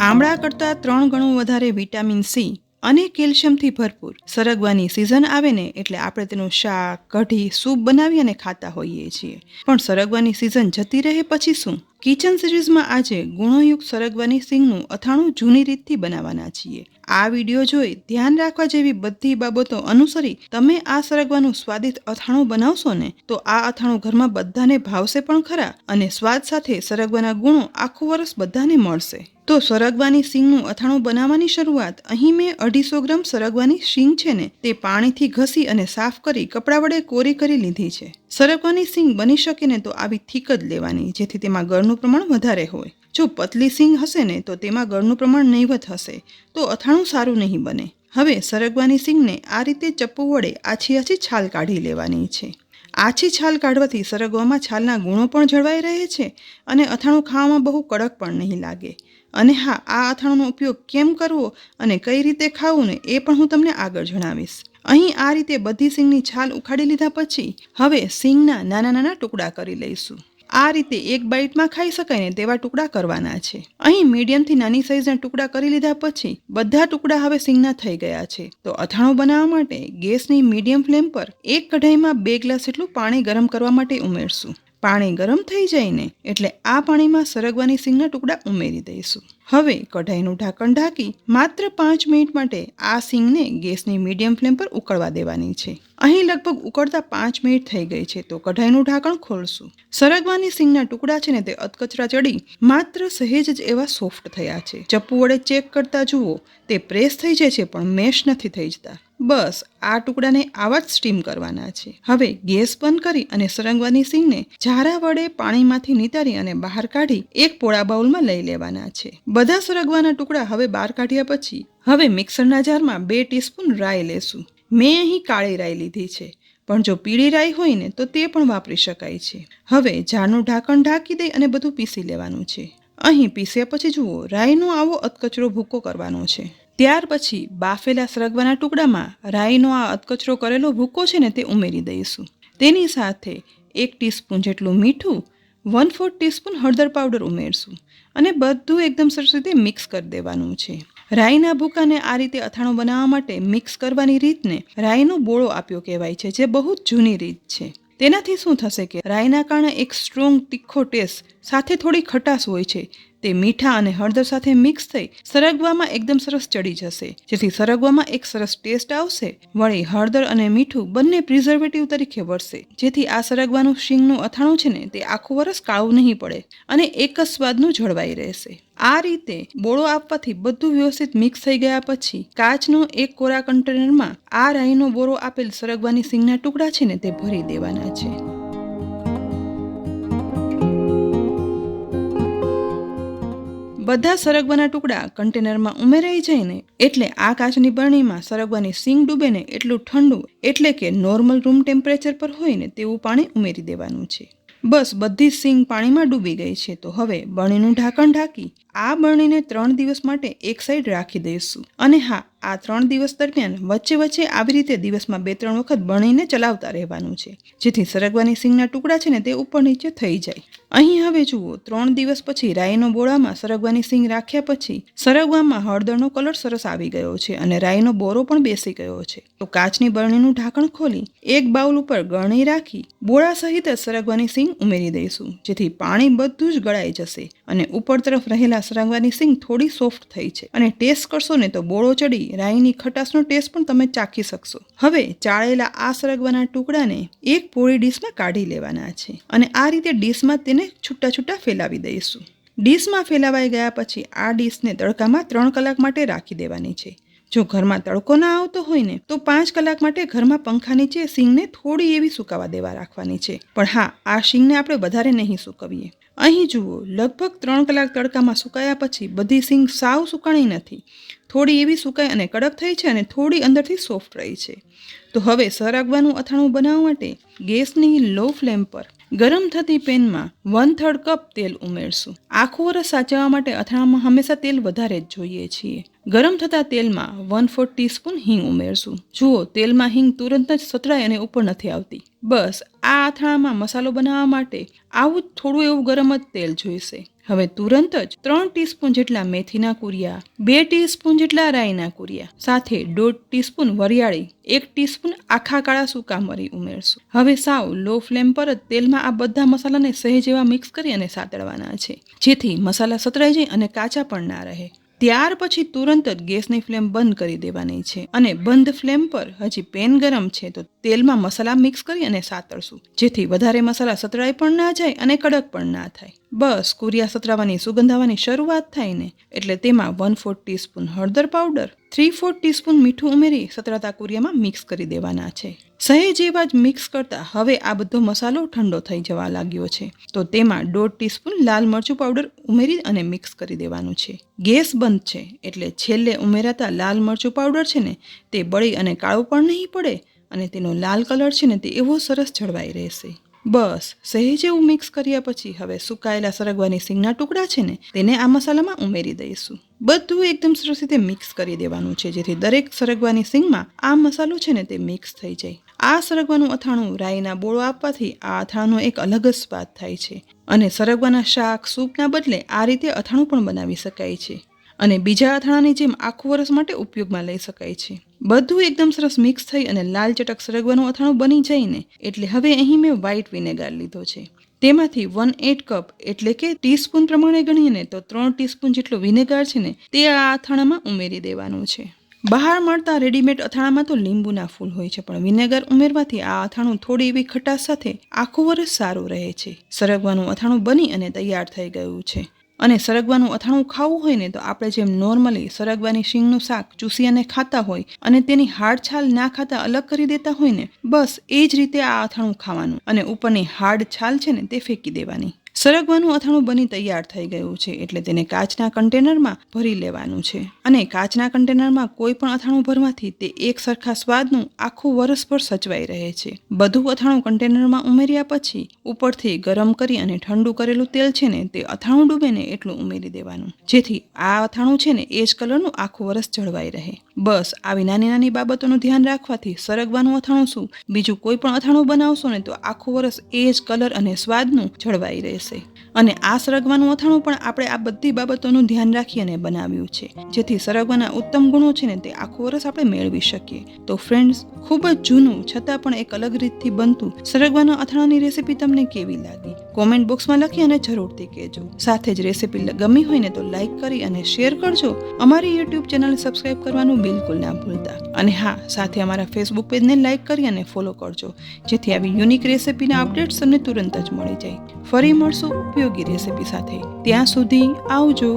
આમળા કરતાં 3 ગણું વધારે વિટામિન સી અને કેલ્શિયમથી ભરપૂર સરગવાની સિઝન આવે ને એટલે આપણે તેનું શાક, કઢી, સૂપ બનાવી અને ખાતા હોઈએ છીએ. પણ સરગવાની સિઝન જતી રહે પછી શું? કિચન સિરીઝમાં આજે ગુણોયુક્ત સરગવાની સિંગનું અથાણું જૂની રીતથી બનાવવાના છીએ. આ વિડીયો જોઈ ધ્યાન રાખવા જેવી બધી બાબતો અનુસરી તમે આ સરગવાનું સ્વાદિષ્ટ અથાણું બનાવશો ને તો આ અથાણું ઘરમાં બધાને ભાવશે પણ ખરા અને સ્વાદ સાથે સરગવાના ગુણો આખું વર્ષ બધાને મળશે. તો સરગવાની સિંગનું અથાણું બનાવવાની શરૂઆત. અહીં મેં 250 ગ્રામ સરગવાની સિંગ છે ને તે પાણીથી ઘસી અને સાફ કરી કપડા વડે કોરી કરી લીધી છે. સરગવાની સિંગ બની શકે ને તો આવી થીક જ લેવાની, જેથી તેમાં ગળનું પ્રમાણ વધારે હોય. જો પતલી સિંગ હશે ને તો તેમાં ગળનું પ્રમાણ નહીવત હશે તો અથાણું સારું નહીં બને. હવે સરગવાની સિંગને આ રીતે ચપ્પુ વડે આછી આછી છાલ કાઢી લેવાની છે. આછી છાલ કાઢવાથી સરગવામાં છાલના ગુણો પણ જળવાઈ રહે છે અને અથાણું ખાવામાં બહુ કડક પણ નહીં લાગે. અને હા, આ અથાણુંનો ઉપયોગ કેમ કરવો અને કઈ રીતે ખાવું ને એ પણ હું તમને આગળ જણાવીશ. અહીં આ રીતે બધી સિંગની છાલ ઉખાડી લીધા પછી હવે સિંગના નાના નાના ટુકડા કરી લઈશું. આ રીતે એક બાઈટમાં ખાઈ શકાય ને તેવા ટુકડા કરવાના છે. અહીં મીડિયમથી નાની સાઈઝના ટુકડા કરી લીધા પછી બધા ટુકડા હવે સિંગના થઈ ગયા છે. તો અથાણું બનાવવા માટે ગેસની મીડિયમ ફ્લેમ પર એક કઢાઈમાં 2 ગ્લાસ જેટલું પાણી ગરમ કરવા માટે ઉમેરશું. પાણી ગરમ થઈ જાય ને એટલે આ પાણીમાં સરગવાની સિંગના ટુકડા ઉમેરી દઈશું. હવે કઢાઈનું ઢાંકણ ઢાંકી માત્ર 5 મિનિટ માટે આ સિંગને ગેસની મીડિયમ ફ્લેમ પર ઉકળવા દેવાની છે. અહીં લગભગ ઉકળતા 5 મિનિટ થઈ ગઈ છે તો કઢાઈનું ઢાંકણ ખોલશું. સરગવાની સિંગના ટુકડા છે ને તે અધકચરા ચડી માત્ર સહેજ જ એવા સોફ્ટ થયા છે. ચપ્પુ વડે ચેક કરતા જુઓ, તે પ્રેસ થઈ જાય છે પણ મેશ નથી થઈ જતા. બસ આ ટુકડાને આવા જ સ્ટીમ કરવાના છે. હવે ગેસ બંધ કરી અને સરગવાની સિંગને ઝારા વડે પાણીમાંથી નિતારી અને બહાર કાઢી એક પોળા બાઉલમાં લઈ લેવાના છે. બધા સરગવાના ટુકડા હવે બહાર કાઢ્યા પછી હવે મિક્સરના જારમાં 2 ટીસ્પૂન રાઈ લેશું. મેં અહીં કાળી રાઈ લીધી છે, પણ જો પીળી રાઈ હોય ને તો તે પણ વાપરી શકાય છે. હવે જારનું ઢાંકણ ઢાંકી દઈ અને બધું પીસી લેવાનું છે. અહીં પીસ્યા પછી જુઓ, રાઈનો આવો અધકચરો ભૂકો કરવાનો છે. ત્યાર પછી બાફેલા સરગવાના ટુકડામાં રાઈનો આ અધકચરો કરેલો ભૂકો છે ને તે ઉમેરી દઈશું. તેની સાથે 1 ટીસ્પૂન જેટલું મીઠું, 1/4 ટીસ્પૂન હળદર પાવડર ઉમેરશું અને બધું એકદમ સરસ રીતે મિક્સ કરી દેવાનું છે. રાઈના ભૂકાને આ રીતે અથાણું બનાવવા માટે મિક્સ કરવાની રીતને રાઈનો બોળો આપ્યો કહેવાય છે, જે બહુ જ જૂની રીત છે. તેનાથી શું થશે કે રાઈના કારણે એક સ્ટ્રોંગ તીખો ટેસ્ટ સાથે થોડી ખટાશ હોય છે તે મીઠા અને હળદર સાથે મિક્સ થઈ સરગવામાં એકદમ સરસ ચડી જશે, જેથી સરગવામાં એક સરસ ટેસ્ટ આવશે. વળી હળદર અને મીઠું બંને પ્રિઝર્વેટિવ તરીકે વર્તે, જેથી આ સરગવાનું શીંગનું અથાણું છે ને તે આખું વરસ કાળું નહીં પડે અને એક જ સ્વાદનું જળવાઈ રહેશે. આ રીતે બોળો આપવાથી બધું વ્યવસ્થિત મિક્સ થઈ ગયા પછી કાચનું એક કોરા કન્ટેનરમાં આ રાઈનો બોરો આપેલ સરગવાની સિંગના ટુકડા છે ને તે ભરી દેવાના છે. બધા સરગવાના ટુકડા કન્ટેનરમાં ઉમેરાઈ જાય ને એટલે આ કાચની બરણીમાં સરગવાની સિંગ ડૂબે ને એટલું ઠંડુ, એટલે કે નોર્મલ રૂમ ટેમ્પરેચર પર હોય ને તેવું પાણી ઉમેરી દેવાનું છે. બસ બધી સિંગ પાણીમાં ડૂબી ગઈ છે તો હવે બરણીનું ઢાંકણ ઢાંકી આ બરણીને 3 દિવસ માટે એક સાઈડ રાખી દઈશું. અને હા, આ 3 દિવસ દરમિયાન વચ્ચે વચ્ચે આવી રીતે દિવસમાં 2-3 વખત બરણીને ચલાવતા રહેવાનું છે, જેથી સરગવાની સિંગના ટુકડા છે ને તે ઉપર નીચે થઈ જાય. અહીં હવે જુઓ, 3 દિવસ પછી રાઈનો બોળામાં સરગવાની સિંગ રાખ્યા પછી સરગવામાં હળદરનો કલર સરસ આવી ગયો છે અને રાઈનો બોરો પણ બેસી ગયો છે. તો કાચની બરણીનું ઢાંકણ ખોલી એક બાઉલ ઉપર ગરણી રાખી બોળા સહિત જ સરગવાની સિંગ ઉમેરી દઈશું, જેથી પાણી બધું જ ગળાઈ જશે અને ઉપર તરફ રહેલા સરગવાની સિંગ થોડી સોફ્ટ થઈ છે. અને ટેસ્ટ કરશો ને તો બોળો ચડી રાઈની ખટાશનો ટેસ્ટ પણ તમે ચાખી શકશો. હવે ચાળેલા આ સરગવાના ટુકડાને એક પોળી ડીશમાં કાઢી લેવાના છે અને આ રીતે ડીશમાં તેને છૂટા છૂટા ફેલાવી દઈશું. ડીશમાં ફેલાવાઈ ગયા પછી આ ડીશને તડકામાં 3 કલાક માટે રાખી દેવાની છે. જો ઘરમાં તડકો ના આવતો હોય ને તો 5 કલાક માટે ઘરમાં પંખા નીચે સિંગને થોડી એવી સુકાવા દેવા રાખવાની છે. પણ હા, આ સિંગને આપણે વધારે નહીં સુકવીએ. અહીં જુઓ, લગભગ 3 કલાક તડકામાં સુકાયા પછી બધી સિંગ સાવ સુકાણી નથી, થોડી એવી સુકાઈ અને કડક થઈ છે અને થોડી અંદરથી સોફ્ટ રહી છે. તો હવે સરગવાનું અથાણું બનાવવા માટે ગેસની લો ફ્લેમ પર ગરમ થતી પેનમાં 1/3 કપ તેલ ઉમેરશું. આખું વરસ સાચવવા માટે અથાણામાં હંમેશા તેલ વધારે જ જોઈએ છીએ. ગરમ થતા તેલમાં 1/4 ટીસ્પૂન હિંગ ઉમેરશું. જુઓ, તેલમાં હિંગ તુરંત જ સતળાય અને ઉપર નથી આવતી. બસ આ અથાણામાં મસાલો બનાવવા માટે આવું જ થોડું એવું ગરમ જ તેલ જોઈશે. હવે તુરંત જ 3 ટીસ્પૂન જેટલા મેથીના કુરિયા, 2 ટીસ્પૂન જેટલા રાઈના કુરિયા, સાથે 1/2 ટીસ્પૂન વરિયાળી, 1 ટીસ્પૂન આખા કાળા સૂકા મરી ઉમેરશું. હવે સાવ લો ફ્લેમ પર જ તેલમાં આ બધા મસાલાને સહેજ એવા મિક્સ કરી અને સાતળવાના છે, જેથી મસાલા સતળાઈ જાય અને કાચા પણ ના રહે. ત્યાર પછી તુરંત જ ગેસની ફ્લેમ બંધ કરી દેવાની છે અને બંધ ફ્લેમ પર હજી પેન ગરમ છે તો તેલમાં મસાલા મિક્સ કરી અને સાતળશું, જેથી વધારે મસાલા સતળાઈ પણ ના જાય અને કડક પણ ના થાય. બસ કુરિયા સતરાવાની સુગંધ આવવાની શરૂઆત થાય ને એટલે તેમાં 1/4 ટીસ્પૂન હળદર પાવડર, 3/4 ટીસ્પૂન મીઠું ઉમેરી સતરાતા કુરિયામાં મિક્સ કરી દેવાના છે. સહેજ એવા જ મિક્સ કરતા હવે આ બધો મસાલો ઠંડો થઈ જવા લાગ્યો છે તો તેમાં 1/2 ટીસ્પૂન લાલ મરચું પાવડર ઉમેરી અને મિક્સ કરી દેવાનું છે. ગેસ બંધ છે એટલે છેલ્લે ઉમેરાતા લાલ મરચું પાવડર છે ને તે બળી અને કાળું પણ નહીં પડે અને તેનો લાલ કલર છે ને તે એવો સરસ જળવાઈ રહેશે. બસ સહેજ એવું મિક્સ કર્યા પછી હવે સુકાયેલા સરગવાની સિંગના ટુકડા છે ને તેને આ મસાલામાં ઉમેરી દઈશું. બધું એકદમ સરસ રીતે મિક્સ કરી દેવાનું છે, જેથી દરેક સરગવાની સિંગમાં આ મસાલો છે ને તે મિક્સ થઈ જાય. આ સરગવાનું અથાણું રાઈના બોળો આપવાથી આ અથાણાનો એક અલગ જ સ્વાદ થાય છે અને સરગવાના શાક સૂપના બદલે આ રીતે અથાણું પણ બનાવી શકાય છે અને બીજા અથાણાની જેમ આખું વર્ષ માટે ઉપયોગમાં લઈ શકાય છે. બધું એકદમ સરસ મિક્સ થઈ અને લાલ ચટક સરગવાનું અથાણું બની જાય ને એટલે હવે અહીં મેં વ્હાઈટ વિનેગર લીધો છે. તેમાંથી 1/8 કપ એટલે કે ટીસ્પૂન પ્રમાણે ગણીએ ને તો 3 ટીસ્પૂન જેટલું વિનેગર છે ને તે આ અથાણામાં ઉમેરી દેવાનું છે. બહાર મળતા રેડીમેડ અથાણામાં તો લીંબુના ફૂલ હોય છે, પણ વિનેગર ઉમેરવાથી આ અથાણું થોડી એવી ખટાશ સાથે આખું વર્ષ સારું રહે છે. સરગવાનું અથાણું બની અને તૈયાર થઈ ગયું છે અને સરગવાનું અથાણું ખાવું હોય ને તો આપણે જેમ નોર્મલી સરગવાની શીંગનું શાક ચૂસી અને ખાતા હોય અને તેની હાડ છાલ ના ખાતા અલગ કરી દેતા હોય ને, બસ એ જ રીતે આ અથાણું ખાવાનું અને ઉપરની હાડ છાલ છે ને તે ફેંકી દેવાની. સરગવાનું અથાણું બની તૈયાર થઈ ગયું છે એટલે તેને કાચના કન્ટેનરમાં ભરી લેવાનું છે અને કાચના કન્ટેનરમાં કોઈ પણ અથાણું ભરવાથી તે એક સરખા સ્વાદનું આખું વરસભર સચવાઈ રહે છે. બધું અથાણું કન્ટેનરમાં ઉમેર્યા પછી ઉપરથી ગરમ કરી અને ઠંડુ કરેલું તેલ છે ને તે અથાણું ડૂબે ને એટલું ઉમેરી દેવાનું, જેથી આ અથાણું છે ને એ જ કલરનું આખું વરસ જળવાઈ રહે. બસ આવી નાની નાની બાબતોનું ધ્યાન રાખવાથી સરગવાનું અથાણું શું બીજું કોઈ પણ અથાણું બનાવશો ને તો આખું વરસ એ જ કલર અને સ્વાદનું જળવાઈ રહેશે. અને આ સરગવાનું અથાણું પણ આપણે આ બધી બાબતોનું ધ્યાન રાખી અને બનાવ્યું છે, જેથી સરગવાના ઉત્તમ ગુણો છે ને તે આખું વરસ આપણે મેળવી શકીએ. તો ફ્રેન્ડ્સ, ખૂબ જ જૂનું છતાં પણ એક અલગ રીતથી બનતું સરગવાના અથાણાની રેસીપી તમને કેવી લાગી કોમેન્ટ બોક્સમાં લખી અને જરૂરથી કહેજો. સાથે જ રેસીપી ગમી હોય ને તો લાઈક કરી અને શેર કરજો. અમારી યુટ્યુબ ચેનલ સબસ્ક્રાઈબ કરવાનું બિલકુલ ના ભૂલતા. અને હા, સાથે અમારા ફેસબુક પેજને લાઈક કરી અને ફોલો કરજો, જેથી આવી યુનિક રેસીપીના અપડેટ્સ તમને તુરંત જ મળી જાય. ફરી મળશું ઉપયોગી રેસીપી સાથે. ત્યાં સુધી આવજો.